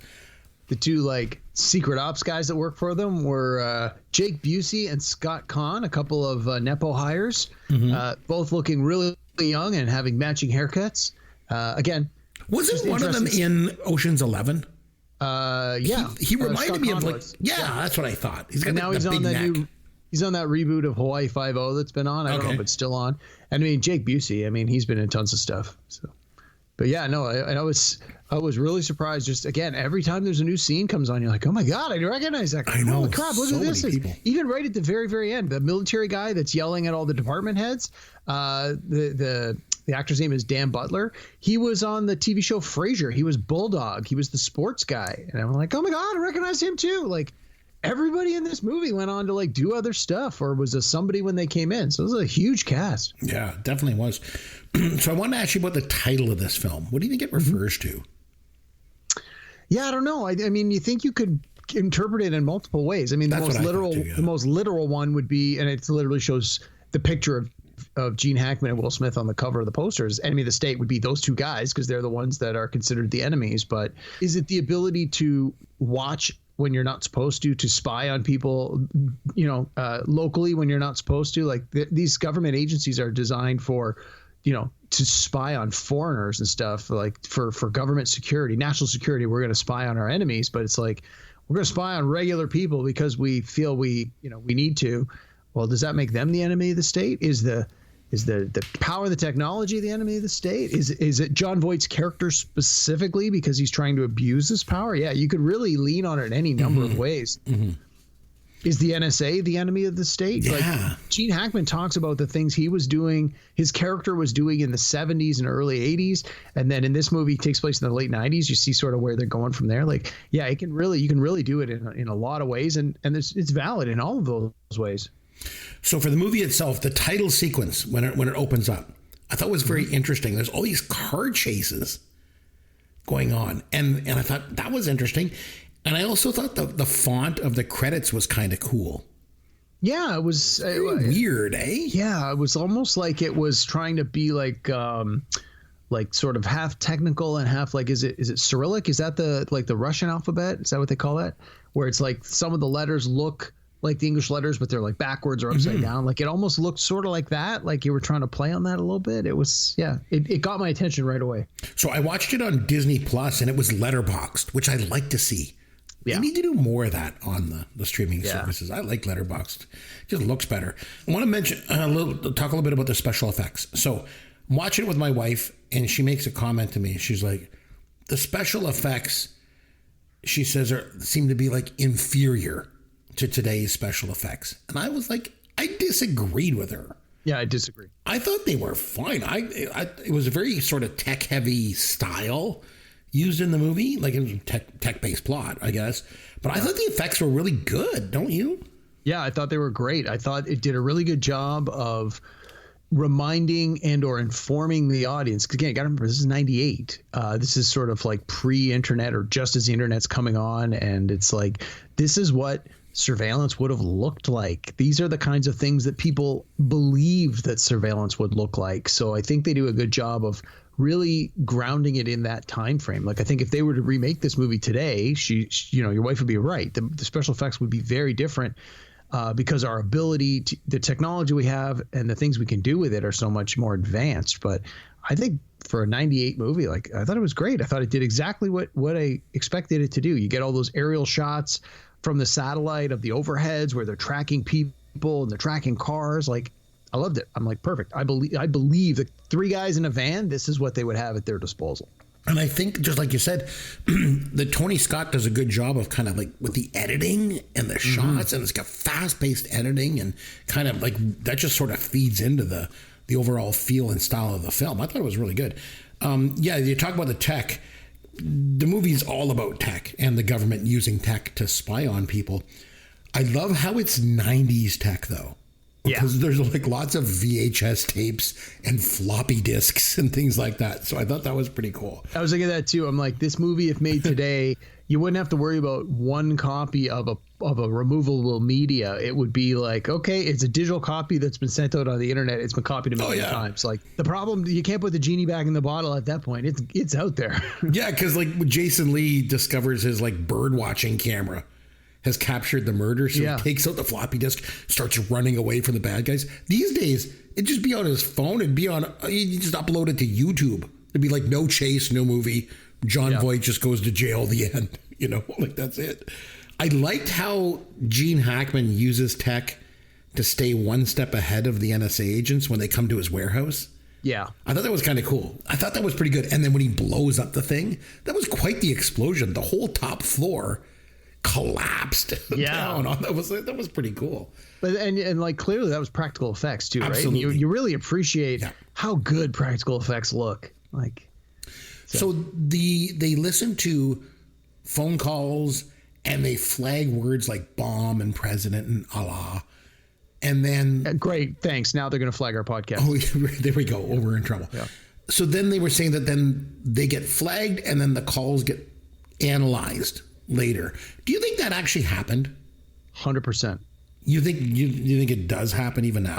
The two like secret ops guys that work for them were Jake Busey and Scott Kahn, a couple of Nepo hires, both looking really young and having matching haircuts. Again, wasn't one of them in Ocean's 11? Yeah, he reminded me of that's what I thought. He's got he's on that he's on that reboot of Hawaii Five-0 that's been on. I don't know if it's still on. I mean, Jake Busey, I mean, he's been in tons of stuff. So, but yeah, no, I was really surprised. Just again, every time there's a new scene comes on, you're like, oh my god, I recognize that guy. I know. Holy crap, look at this. Even right at the very, very end, the military guy that's yelling at all the department heads. The actor's name is Dan Butler. He was on the TV show Frasier. He was Bulldog. He was the sports guy. And I'm like, oh my God, I recognize him too. Like everybody in this movie went on to like do other stuff or was a somebody when they came in. So it was a huge cast. Yeah, definitely was. So I wanted to ask you about the title of this film. What do you think it refers to? Yeah, I don't know. I mean, you think you could interpret it in multiple ways. I mean, the most literal one would be, and it literally shows the picture of Gene Hackman and Will Smith on the cover of the posters. Enemy of the State would be those two guys because they're the ones that are considered the enemies. But is it the ability to watch when you're not supposed to spy on people, locally when you're not supposed to? Like these government agencies are designed for, to spy on foreigners and stuff, like for government security, national security. We're going to spy on our enemies, but it's like we're going to spy on regular people because we feel we need to. Well, does that make them the enemy of the state? Is the power of the technology the enemy of the state? Is it John Voight's character specifically because he's trying to abuse this power? Yeah, you could really lean on it in any number of ways. Mm-hmm. Is the NSA the enemy of the state? Yeah. Like Gene Hackman talks about the things he was doing, his character was doing in the 70s and early 80s. And then in this movie, it takes place in the late 90s. You see sort of where they're going from there. Like, yeah, you can really do it in a lot of ways. And it's valid in all of those ways. So for the movie itself, the title sequence, when it opens up, I thought was very interesting. There's all these car chases going on. And I thought that was interesting. And I also thought the font of the credits was kind of cool. Yeah, it was weird, eh? Yeah, it was almost like it was trying to be like like sort of half technical and half like, is it Cyrillic? Is that the Russian alphabet? Is that what they call that? Where it's like some of the letters look like the English letters, but they're like backwards or upside down. Like it almost looked sort of like that. Like you were trying to play on that a little bit. It was, it got my attention right away. So I watched it on Disney Plus and it was letterboxed, which I like to see. Yeah. They need to do more of that on the streaming services. I like letterboxed. It just looks better. I want to mention, talk a little bit about the special effects. So I'm watching it with my wife and she makes a comment to me. She's like, the special effects, she says, seem to be like inferior to today's special effects. And I was like, I disagreed with her. Yeah, I disagree. I thought they were fine. It was a very sort of tech-heavy style used in the movie. Like it was a tech-based plot, I guess. But I thought the effects were really good, don't you? Yeah, I thought they were great. I thought it did a really good job of reminding and or informing the audience. Because again, you got to remember, this is 98. This is sort of like pre-internet or just as the internet's coming on. And it's like, this is what surveillance would have looked like. These are the kinds of things that people believe that surveillance would look like. So I think they do a good job of really grounding it in that time frame. Like I think if they were to remake this movie today, she your wife would be right. The special effects would be very different because our ability, the technology we have and the things we can do with it are so much more advanced. But I think for a 98 movie, like I thought it was great. I thought it did exactly what I expected it to do. You get all those aerial shots from the satellite of the overheads where they're tracking people and they're tracking cars. Like I loved it. I'm like, perfect. I believe the three guys in a van, this is what they would have at their disposal. And I think, just like you said, that Tony Scott does a good job of kind of like with the editing and the shots, and it's got fast-paced editing and kind of like that just sort of feeds into the overall feel and style of the film. I thought it was really good. You talk about the tech. The movie's all about tech and the government using tech to spy on people. I love how it's 90s tech, though. Because there's like lots of VHS tapes and floppy disks and things like that. So I thought that was pretty cool. I was thinking that too. I'm like, this movie, if made today, you wouldn't have to worry about one copy of a removable media. It would be like, okay, it's a digital copy that's been sent out on the internet. It's been copied a million times. Like the problem, you can't put the genie back in the bottle at that point. It's out there. Yeah, because like Jason Lee discovers his like bird watching camera has captured the murder. So he takes out the floppy disk, starts running away from the bad guys. These days, it'd just be on his phone. It'd be on, you just upload it to YouTube. It'd be like no chase, no movie. John Voight just goes to jail, the end. Like that's it. I liked how Gene Hackman uses tech to stay one step ahead of the NSA agents when they come to his warehouse. Yeah. I thought that was kind of cool. I thought that was pretty good. And then when he blows up the thing, that was quite the explosion. The whole top floor collapsed down. That was pretty cool. But and like clearly that was practical effects too, Absolutely. right? You really appreciate how good practical effects look. Like so they listen to phone calls and they flag words like bomb and president and Allah. And then great, thanks. Now they're going to flag our podcast. Oh, there we go. Oh, we're in trouble. Yeah. So then they were saying that then they get flagged and then the calls get analyzed later. Do you think that actually happened? 100%. You think it does happen even now?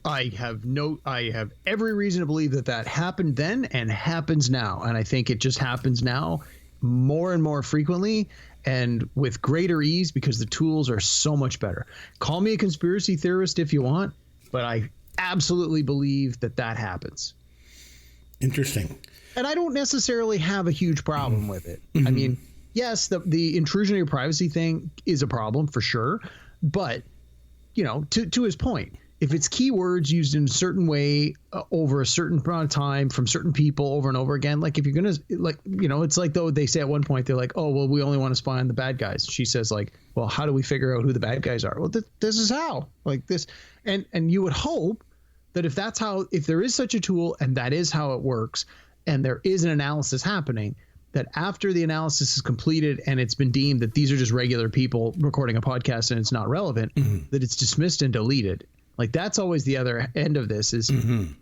I have every reason to believe that happened then and happens now, and I think it just happens now more and more frequently and with greater ease because the tools are so much better. Call me a conspiracy theorist if you want, but I absolutely believe that happens. Interesting. And I don't necessarily have a huge problem with it. I mean, yes, the intrusion of your privacy thing is a problem for sure, but to his point, if it's keywords used in a certain way over a certain amount of time from certain people over and over again, like if you're gonna it's like though they say at one point they're like, oh well, we only want to spy on the bad guys. She says like, well, how do we figure out who the bad guys are? Well, this is how, like this, and you would hope that if there is such a tool and that is how it works, and there is an analysis happening, that after the analysis is completed and it's been deemed that these are just regular people recording a podcast and it's not relevant, that it's dismissed and deleted. Like that's always the other end of this is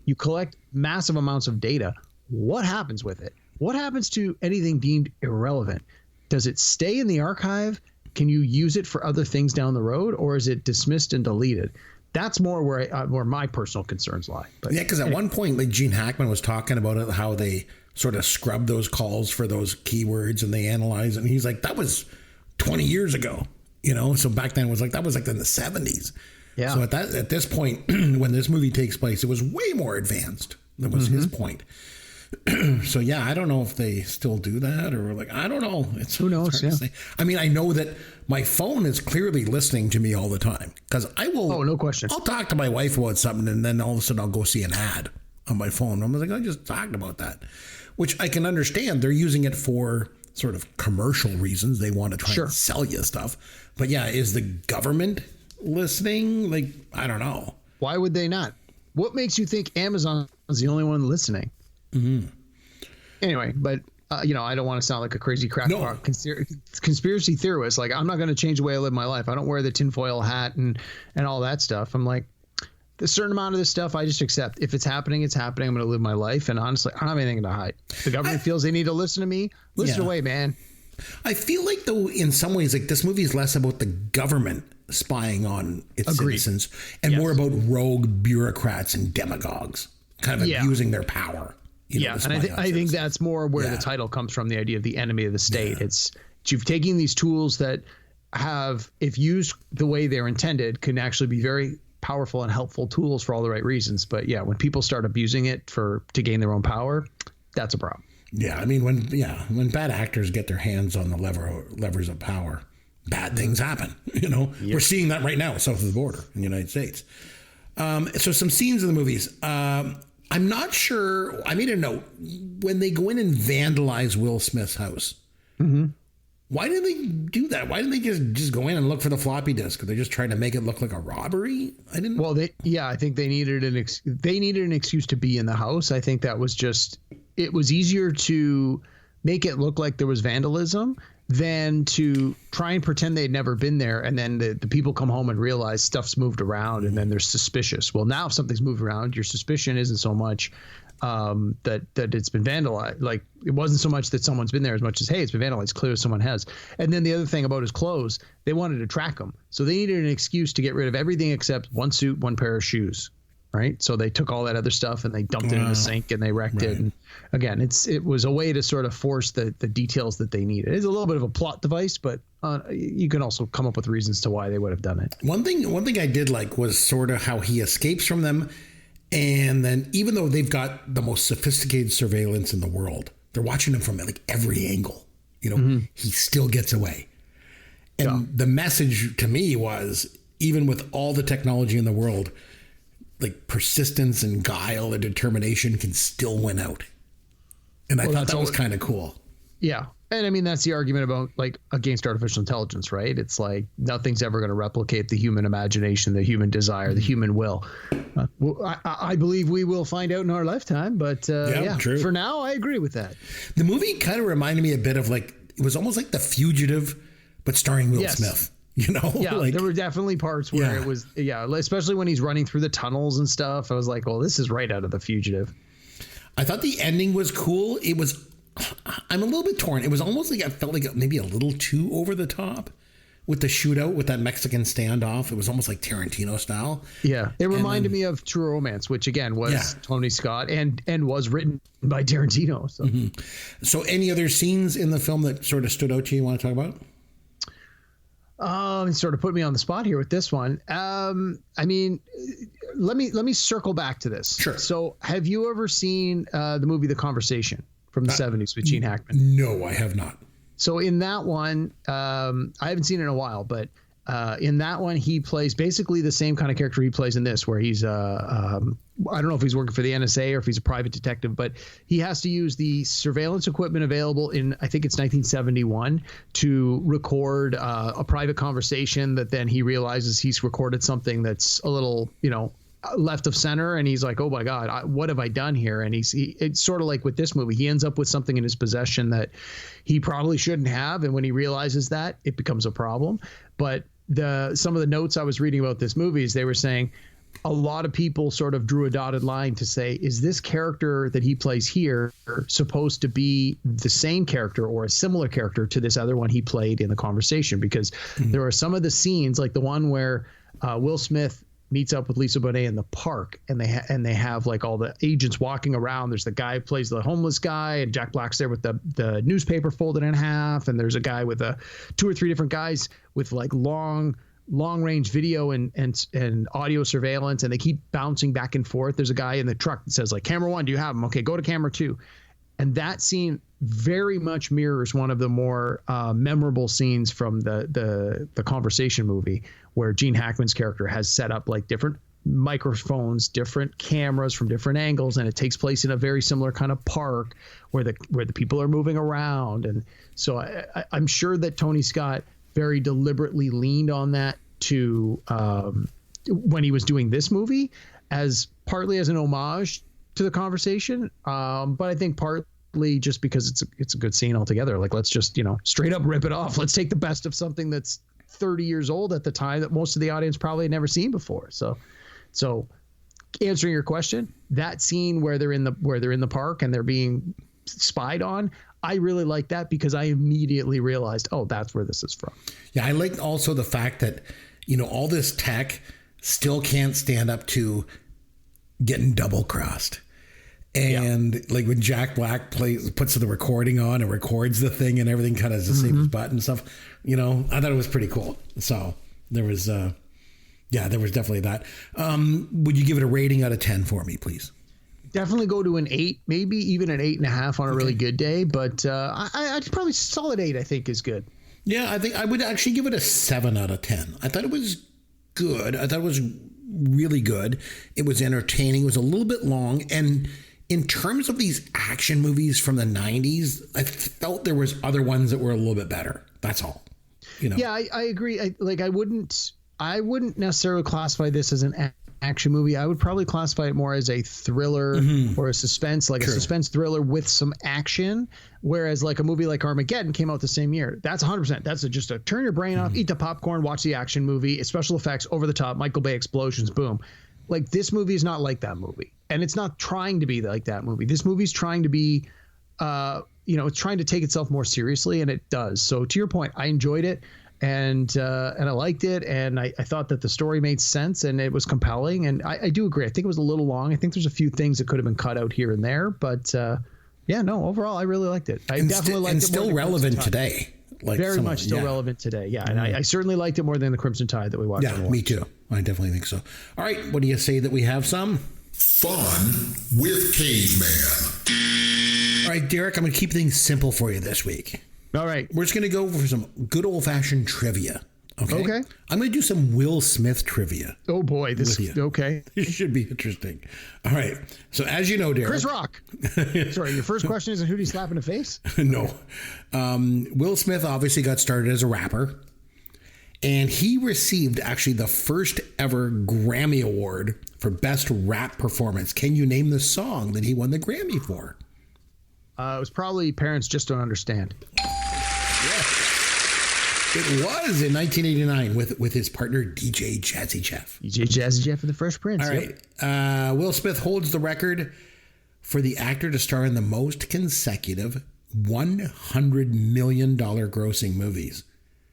you collect massive amounts of data. What happens with it? What happens to anything deemed irrelevant? Does it stay in the archive? Can you use it for other things down the road, or is it dismissed and deleted? That's more where my personal concerns lie. But yeah, because at one point, like Gene Hackman was talking about it, how they sort of scrub those calls for those keywords and they analyze, and he's like, that was 20 years ago, So back then it was like that was like in the 70s. Yeah. So at this point, when this movie takes place, it was way more advanced. That was his point. So yeah, I don't know if they still do that or like I don't know. Who knows? Yeah. I mean, I know that my phone is clearly listening to me all the time because I will. Oh, no question. I'll talk to my wife about something and then all of a sudden I'll go see an ad on my phone. I'm like, I just talked about that, which I can understand. They're using it for sort of commercial reasons. They want to try and sell you stuff. But yeah, is the government listening? Like, I don't know. Why would they not? What makes you think Amazon is the only one listening? Mm-hmm. Anyway, but I don't want to sound like a crazy crackpot conspiracy theorist. Like, I'm not going to change the way I live my life. I don't wear the tinfoil hat and all that stuff. I'm like, a certain amount of this stuff I just accept. If it's happening, it's happening. I'm going to live my life. And honestly, I don't have anything to hide. If the government feels they need to listen to me, listen away, man. I feel like, though, in some ways, like this movie is less about the government spying on its citizens and more about rogue bureaucrats and demagogues kind of abusing their power. And I think that's more where the title comes from, the idea of the enemy of the state. It's you've taken these tools that have, if used the way they're intended, can actually be very powerful and helpful tools for all the right reasons. But yeah, when people start abusing it to gain their own power, that's a problem. Yeah, I mean, when bad actors get their hands on the levers of power, bad things happen. We're seeing that right now south of the border in the United States. So some scenes in the movies. I'm not sure. I made a note when they go in and vandalize Will Smith's house. Mm-hmm. Why did they do that? Why didn't they just go in and look for the floppy disk? Are they just trying to make it look like a robbery? I didn't. Well, I think they needed an excuse to be in the house. I think that was just. It was easier to make it look like there was vandalism than to try and pretend they'd never been there. And then the people come home and realize stuff's moved around and then they're suspicious. Well, now if something's moved around, your suspicion isn't so much that it's been vandalized. Like, it wasn't so much that someone's been there as much as, hey, it's been vandalized. It's clear someone has. And then the other thing about his clothes, they wanted to track him. So they needed an excuse to get rid of everything except one suit, one pair of shoes. Right. So they took all that other stuff and they dumped it in the sink and they wrecked it. And again, it was a way to sort of force the details that they needed. It's a little bit of a plot device, but you can also come up with reasons to why they would have done it. One thing I did like was sort of how he escapes from them. And then even though they've got the most sophisticated surveillance in the world, they're watching him from like every angle. He still gets away. And the message to me was, even with all the technology in the world, like persistence and guile and determination can still win out. And I thought that was kind of cool. Yeah. And I mean, that's the argument about like against artificial intelligence, right? It's like nothing's ever going to replicate the human imagination, the human desire, the human will. I believe we will find out in our lifetime, but true. For now, I agree with that. The movie kind of reminded me a bit of like, it was almost like The Fugitive, but starring Will Smith. There were definitely parts where it was, especially when he's running through the tunnels and stuff. I was like, well, this is right out of The Fugitive. I thought the ending was cool. I'm a little bit torn. It was almost like I felt like maybe a little too over the top with the shootout, with that Mexican standoff. It was almost like Tarantino style. Yeah. It reminded me of True Romance, which again was Tony Scott and was written by Tarantino. So. Mm-hmm. So any other scenes in the film that sort of stood out to you want to talk about? Sort of put me on the spot here with this one. I mean, let me circle back to this. Sure. So have you ever seen the movie The Conversation from the 70s with Gene Hackman? No, I have not. So in that one, I haven't seen it in a while, but in that one, he plays basically the same kind of character he plays in this, where he's I don't know if he's working for the NSA or if he's a private detective, but he has to use the surveillance equipment available in, I think it's 1971, to record a private conversation that then he realizes he's recorded something that's a little, left of center. And he's like, oh my God, what have I done here? And it's sort of like with this movie, he ends up with something in his possession that he probably shouldn't have. And when he realizes that, it becomes a problem. But some of the notes I was reading about this movie is they were saying a lot of people sort of drew a dotted line to say, is this character that he plays here supposed to be the same character or a similar character to this other one he played in The Conversation? Because there are some of the scenes, like the one where Will Smith meets up with Lisa Bonet in the park, and they have like all the agents walking around. There's the guy who plays the homeless guy, and Jack Black's there with the newspaper folded in half, and there's a guy with 2 or 3 different guys with like long range video and audio surveillance, and they keep bouncing back and forth. There's a guy in the truck that says like, camera 1, do you have him? Okay, go to camera 2. And that scene very much mirrors one of the more memorable scenes from the Conversation movie, where Gene Hackman's character has set up like different microphones, different cameras from different angles, and it takes place in a very similar kind of park where the people are moving around. And so I'm sure that Tony Scott very deliberately leaned on that to when he was doing this movie, as partly as an homage to the Conversation, but I think partly just because it's a good scene altogether. Like, let's just straight up rip it off. Let's take the best of something that's 30 years old at the time that most of the audience probably had never seen before. So answering your question, that scene where they're in the park and they're being spied on, I really like that because I immediately realized, oh, that's where this is from. Yeah, I like also the fact that all this tech still can't stand up to getting double crossed. And like when Jack Black puts the recording on and records the thing and everything kind of has the same button and stuff, I thought it was pretty cool. So there was, there was definitely that. Would you give it a rating out of 10 for me, please? Definitely go to an 8, maybe even an 8.5 on a really good day. But I'd probably solid 8, I think, is good. Yeah, I think I would actually give it a 7 out of 10. I thought it was good. I thought it was really good. It was entertaining. It was a little bit long. And in terms of these action movies from the 90s, I felt there was other ones that were a little bit better. That's all. Yeah, I agree. I wouldn't necessarily classify this as an action movie. I would probably classify it more as a thriller or a suspense, like a suspense thriller with some action. Whereas like a movie like Armageddon came out the same year. That's 100%. That's just a turn your brain off, eat the popcorn, watch the action movie. It's special effects, over the top, Michael Bay explosions, boom. Like, this movie is not like that movie, and it's not trying to be like that movie. This movie's trying to be, it's trying to take itself more seriously, and it does. So to your point, I enjoyed it, and I liked it, and I thought that the story made sense and it was compelling, and I do agree. I think it was a little long. I think there's a few things that could have been cut out here and there, but overall, I really liked it. I definitely liked it. And still relevant today. Like very much still relevant today. Yeah. And I certainly liked it more than the Crimson Tide that we watched. Yeah, me too. I definitely think so. All right. What do you say that we have some fun with Caveman? All right, Derek, I'm going to keep things simple for you this week. All right. We're just going to go for some good old fashioned trivia. Okay. I'm going to do some Will Smith trivia. Oh boy. Okay. This should be interesting. All right. So as you know, Derek. Chris Rock. Sorry, your first question isn't who do you slap in the face? No. Will Smith obviously got started as a rapper, and he received actually the first ever Grammy Award for Best Rap Performance. Can you name the song that he won the Grammy for? It was probably Parents Just Don't Understand. Yes. It was in 1989 with his partner DJ Jazzy Jeff. DJ Jazzy Jeff and the Fresh Prince. All right. Will Smith holds the record for the actor to star in the most consecutive $100 million grossing movies.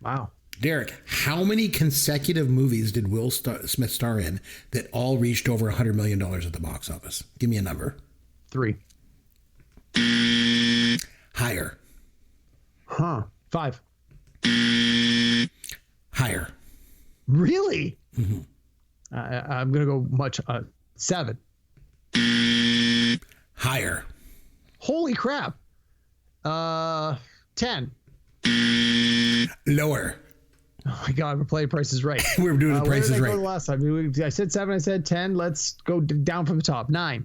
Wow. Derek, how many consecutive movies did Will Smith star in that all reached over $100 million at the box office? Give me a number. 3. Higher. 5. Higher. Really? Mm-hmm. I'm going to go much. 7. Higher. Holy crap. 10. Lower. Oh my God, we're playing Price is Right. We're doing the Price is Right. The last time I said 7. I said 10. Let's go down from the top. 9.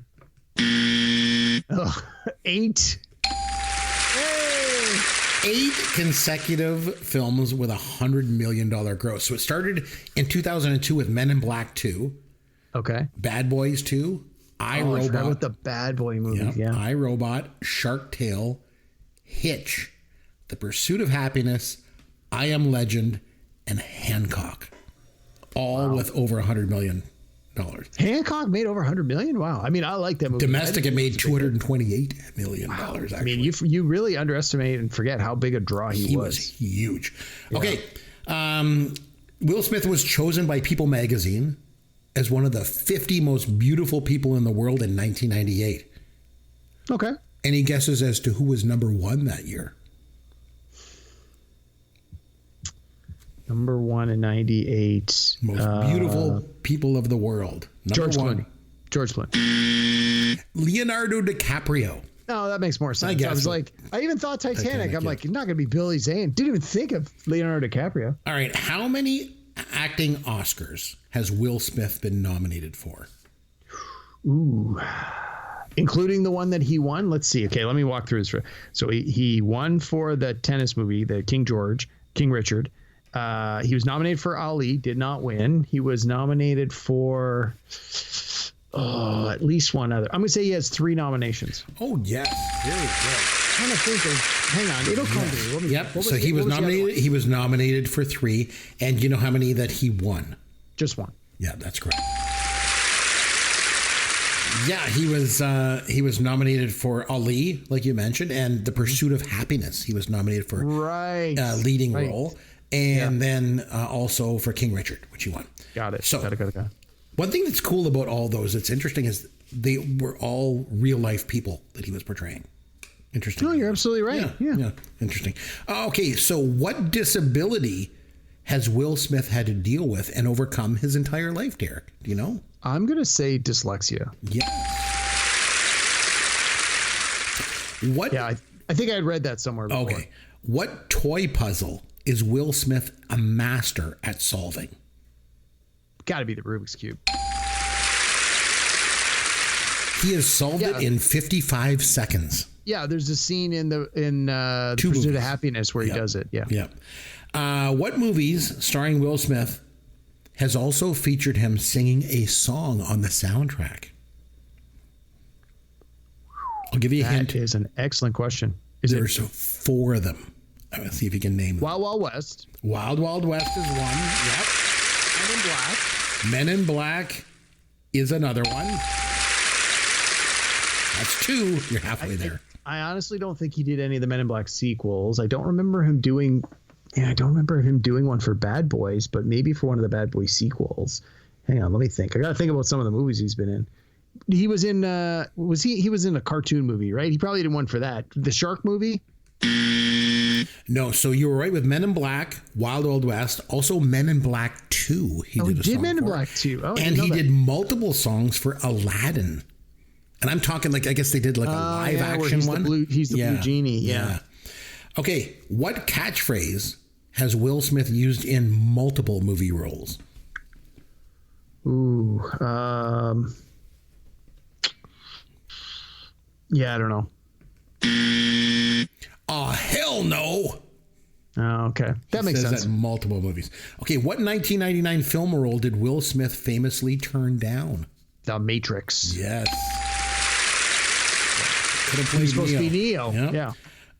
8. 8 consecutive films with $100 million gross. So it started in 2002 with Men in Black 2. Okay. Bad Boys 2. I forgot with the Bad Boy movies. Yeah. I, Robot, Shark Tale, Hitch, The Pursuit of Happiness, I Am Legend, and Hancock. All with over $100 million. Hancock made over $100 million? Wow. I mean, I like that movie. Domestic, it made $228 million. Wow. Actually. I mean, you really underestimate and forget how big a draw he was. Was huge. Yeah. Okay. Will Smith was chosen by People magazine as one of the 50 most beautiful people in the world in 1998. Okay. Any guesses as to who was number one that year? Number one in 98. Most beautiful people of the world. Number George one. Clooney. George Clooney. Leonardo DiCaprio. No, that makes more sense. guess I was so. like, I even thought Titanic. I'm yeah. like, it's not going to be Billy Zane. Didn't even think of Leonardo DiCaprio. All right. How many acting Oscars has Will Smith been nominated for? Ooh. Including the one that he won. Let's see. Okay, let me walk through this. So he won for the tennis movie, the King Richard. He was nominated for Ali, did not win. He was nominated for at least one other. I'm going to say he has 3 nominations. Oh, yes. Very good. I'm trying to think of, hang on, it'll come to me. What was- Yep. what was So the- he was what the other nominated. one? He was nominated for 3. And you know how many that he won? Just one. Yeah, that's correct. Yeah, he was nominated for Ali, like you mentioned, and The Pursuit of Happiness. He was nominated for Right. leading Right. role, and then also for King Richard, which he won. Got it. So Got it. one thing that's cool about all those, that's interesting, is they were all real life people that he was portraying. Interesting. No, you're absolutely right. Yeah. Interesting. Okay, so what disability has Will Smith had to deal with and overcome his entire life, Derek? Do you know? I'm going to say dyslexia. Yeah. What? Yeah, I think I had read that somewhere before. Okay. What toy puzzle is Will Smith a master at solving? Got to be the Rubik's Cube. He has solved it in 55 seconds. Yeah, there's a scene in the Two Pursuit of movies. Happiness where he does it. Yeah. Yeah. What movies starring Will Smith has also featured him singing a song on the soundtrack? I'll give you a hint. That is an excellent question. There's 4 of them. I'm going to see if you can name them. Wild Wild West? Wild Wild West is one. Yep. Men in Black? Men in Black is another one. That's 2. You're halfway there. I honestly don't think he did any of the Men in Black sequels. I don't remember him doing. Yeah, I don't remember him doing one for Bad Boys, but maybe for one of the Bad Boys sequels. Hang on, let me think. I got to think about some of the movies he's been in. He was in. He was in a cartoon movie, right? He probably did one for that. The Shark movie. No, so you were right with Men in Black, Wild Wild West, also Men in Black 2. He did Men in for. Black 2. Oh, I and didn't he know that. did multiple songs for Aladdin. And I'm talking like, I guess they did like a live where action he's one. He's the blue genie. Yeah. Okay, what catchphrase has Will Smith used in multiple movie roles? Ooh. Yeah, I don't know. Oh, hell no. Oh, okay. That makes Says sense. that in multiple movies. Okay, what 1999 film role did Will Smith famously turn down? The Matrix. Yes. Could have played He's supposed to be Neo. Yep.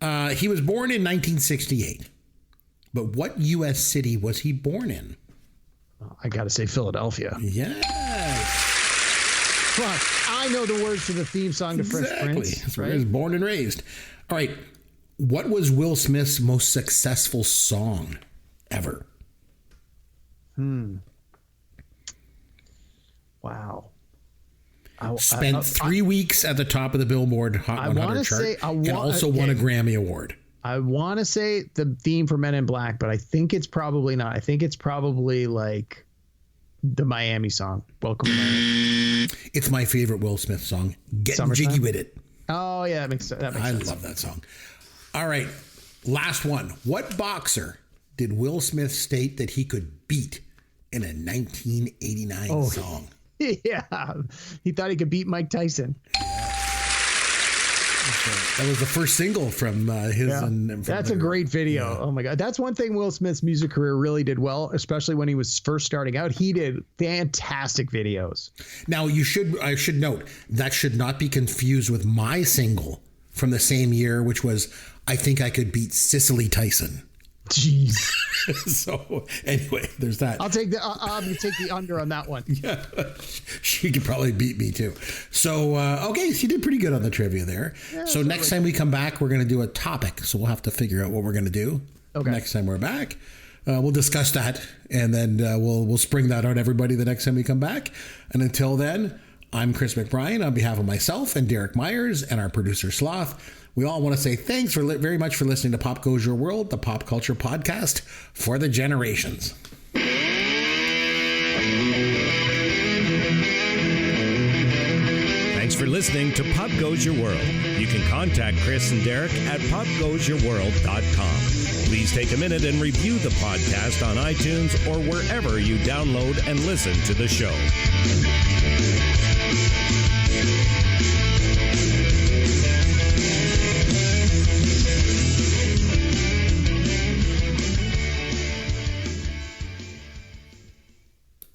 Yeah. He was born in 1968. But what U.S. city was he born in? I got to say Philadelphia. Yes. Come on. I know the words to the theme song to Fresh Prince. That's where he was born and raised. All right. What was Will Smith's most successful song ever? Wow. Spent 3 weeks at the top of the Billboard Hot 100 chart and also won a Grammy Award. I want to say the theme for Men in Black, but I think it's probably not. I think it's probably like the Miami song. Welcome to Miami. It's my favorite Will Smith song. Getting Summertime? Jiggy with it. Oh, yeah, that makes sense. I love that song. All right. Last one. What boxer did Will Smith state that he could beat in a 1989 song? Yeah. He thought he could beat Mike Tyson. That was the first single from his. Yeah. And from That's a great video. Yeah. Oh my God. That's one thing Will Smith's music career really did well, especially when he was first starting out. He did fantastic videos. Now I should note that should not be confused with my single from the same year, which was I Think I Could Beat Cicely Tyson. Jeez. So anyway, there's that. I'll take the under on that one. Yeah, she could probably beat me too. So okay, she did pretty good on the trivia there. Yeah, so next time we come back, we're going to do a topic. So we'll have to figure out what we're going to do. Okay. Next time we're back. we'll discuss that, and then we'll spring that on everybody the next time we come back. And until then, I'm Chris McBrien on behalf of myself and Derek Myers and our producer Sloth. We all want to say thanks very much for listening to Pop Goes Your World, the pop culture podcast for the generations. Thanks for listening to Pop Goes Your World. You can contact Chris and Derek at popgoesyourworld.com. Please take a minute and review the podcast on iTunes or wherever you download and listen to the show.